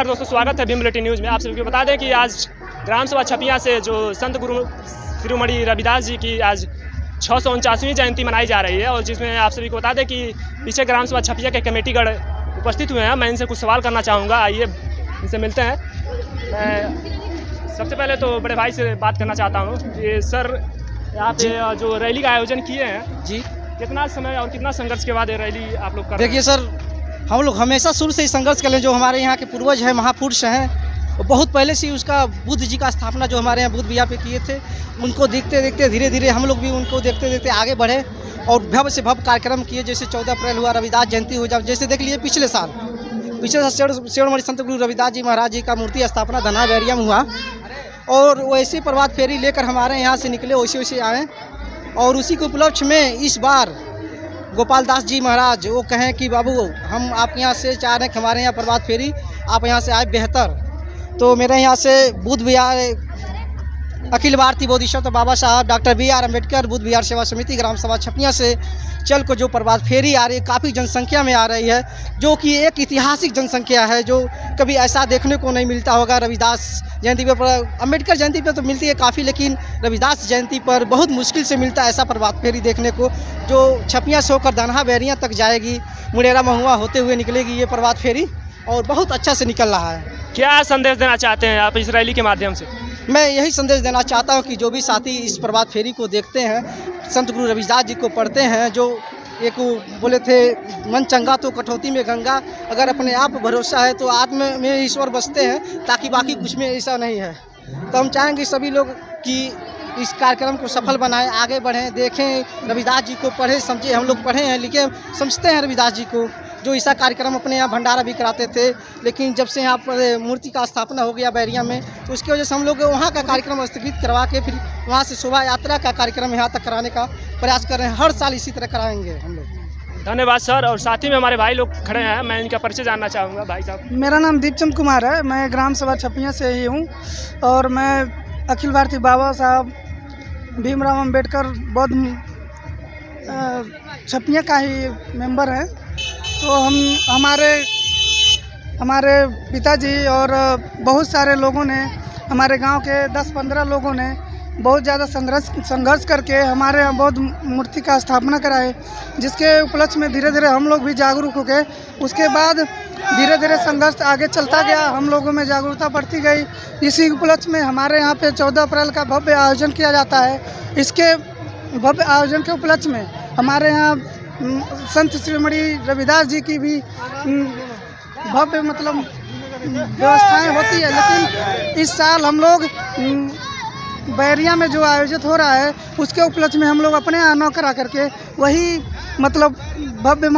नमस्कार दोस्तों, स्वागत है भीम बुलेटिन न्यूज़ में। आप सभी को बता दें कि आज ग्राम सभा छपिया से जो संत गुरु शिरोमणि रविदास जी की आज 649वीं जयंती मनाई जा रही है, और जिसमें आप सभी को बता दें कि पीछे ग्राम सभा छपिया के कमेटीगण उपस्थित हुए हैं। मैं इनसे कुछ सवाल करना चाहूँगा, आइए इनसे मिलते हैं। मैं सबसे पहले तो बड़े भाई से बात करना चाहता हूँ कि सर, यहाँ पे जो रैली का आयोजन किए हैं जी, कितना समय और कितना संघर्ष के बाद ये रैली आप लोग कर रहे हैं? देखिए सर, हम लोग हमेशा शुरू से ही संघर्ष कर रहे हैं। जो हमारे यहाँ के पूर्वज हैं, महापुरुष हैं, वो बहुत पहले से ही उसका बुद्ध जी का स्थापना जो हमारे यहाँ बुद्ध विहार पे किए थे, उनको देखते देखते धीरे धीरे हम लोग भी उनको देखते देखते आगे बढ़े और भव्य से भव्य कार्यक्रम किए। जैसे 14 अप्रैल हुआ, रविदास जयंती हो जाए, जैसे देख लीजिए पिछले साल शिरोमणि संत गुरु रविदास जी महाराज जी का मूर्ति स्थापना धना बैरिया में हुआ, और वैसे प्रभात फेरी लेकर हमारे यहाँ से निकले, वैसे वैसे आए। और उसी के उपलक्ष्य में इस बार गोपाल दास जी महाराज वो कहें कि बाबू, हम आप यहाँ से चाह रहे हैं कि हमारे यहाँ प्रभात फेरी आप यहाँ से आए बेहतर। तो मेरे यहाँ से बुद्ध विहार अखिल भारतीय बोधिसत्व बाबा साहब डॉक्टर BR अम्बेडकर बुद्ध विहार सेवा समिति ग्राम सभा छपिया से चल को जो प्रभात फेरी आ रही है, काफ़ी जनसंख्या में आ रही है, जो कि एक ऐतिहासिक जनसंख्या है, जो कभी ऐसा देखने को नहीं मिलता होगा। रविदास जयंती पर, अम्बेडकर जयंती पर तो मिलती है काफ़ी, लेकिन रविदास जयंती पर बहुत मुश्किल से मिलता है ऐसा प्रभात फेरी देखने को, जो छपिया से होकर धनहा बैरिया तक जाएगी, मुड़ेरा महुआ होते हुए निकलेगी ये प्रभात फेरी, और बहुत अच्छा से निकल रहा है। क्या संदेश देना चाहते हैं आप इस रैली के माध्यम से? मैं यही संदेश देना चाहता हूं कि जो भी साथी इस प्रभात फेरी को देखते हैं, संत गुरु रविदास जी को पढ़ते हैं, जो एक बोले थे मन चंगा तो कटौती में गंगा, अगर अपने आप भरोसा है तो आत्म में ईश्वर बसते हैं, ताकि बाकी कुछ में ऐसा नहीं है। तो हम चाहेंगे सभी लोग कि इस कार्यक्रम को सफल बनाएं, आगे बढ़ें, देखें, रविदास जी को पढ़ें, समझें। हम लोग पढ़े हैं, लिखे, समझते हैं रविदास जी को, जो ऐसा कार्यक्रम अपने यहाँ भंडारा भी कराते थे, लेकिन जब से यहाँ पर मूर्ति का स्थापना हो गया बैरिया में, तो उसकी वजह से हम लोग वहाँ का कार्यक्रम स्थगित करवा के फिर वहाँ से शोभा यात्रा का कार्यक्रम यहाँ तक कराने का प्रयास कर रहे हैं। हर साल इसी तरह कराएंगे हम लोग। धन्यवाद सर। और साथ ही में हमारे भाई लोग खड़े हैं, मैं इनका परिचय जानना चाहूँगा। भाई साहब, मेरा नाम दीपचंद कुमार है, मैं ग्राम सभा छपिया से ही हूँ, और मैं अखिल भारतीय बाबा साहब भीमराव अम्बेडकर बौद्ध छपिया का ही मेंबर है। तो हमारे पिताजी और बहुत सारे लोगों ने, हमारे गांव के 10-15 लोगों ने बहुत ज़्यादा संघर्ष करके हमारे यहाँ बौद्ध मूर्ति का स्थापना कराए, जिसके उपलक्ष्य में धीरे धीरे हम लोग भी जागरूक हो गए। उसके बाद धीरे धीरे संघर्ष आगे चलता गया, हम लोगों में जागरूकता बढ़ती गई। इसी उपलक्ष्य में हमारे यहाँ पे 14 अप्रैल का भव्य आयोजन किया जाता है। इसके भव्य आयोजन के उपलक्ष्य में हमारे यहाँ संत शिरोमणि रविदास जी की भी भव्य व्यवस्थाएं होती है। लेकिन इस साल हम लोग बैरिया में जो आयोजित हो रहा है, उसके उपलक्ष्य में हम लोग अपने यहाँ न करा करके वही भव्य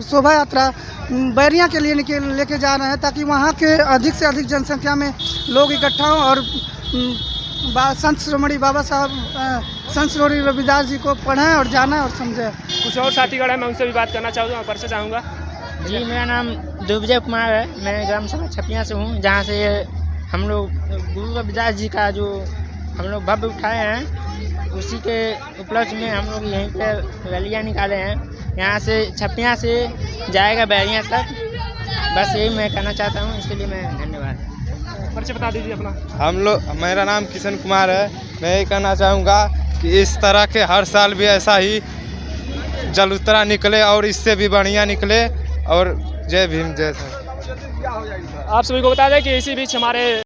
शोभा यात्रा बैरिया के लिए लेके जा रहे हैं, ताकि वहाँ के अधिक से अधिक जनसंख्या में लोग इकट्ठा हों और संत शिरोमणि बाबा साहब संत शिरोमणि रविदास जी को पढ़ें और जाना और समझें। कुछ और साथीगण हैं, मैं उनसे भी बात करना चाहूँगा, परिचय चाहूँगा। जी, मेरा नाम दुर्विजय कुमार है, मैं ग्राम सभा छपिया से हूँ, जहाँ से हम लोग गुरु रविदास जी का जो हम लोग भव्य उठाए हैं, उसी के उपलक्ष्य में हम लोग यहीं पे रैलियाँ निकाले हैं। यहाँ से छपिया से जाएगा बैरिया तक, बस यही मैं कहना चाहता हूँ। इसके लिए मैं धन्यवाद। परिचय बता दीजिए अपना। मेरा नाम किशन कुमार है। मैं ये कहना चाहूँगा कि इस तरह के हर साल भी ऐसा ही जलूतरा निकले और इससे भी बढ़िया निकले, और जय भीम, जय सर। आप सभी को बता दें कि इसी बीच हमारे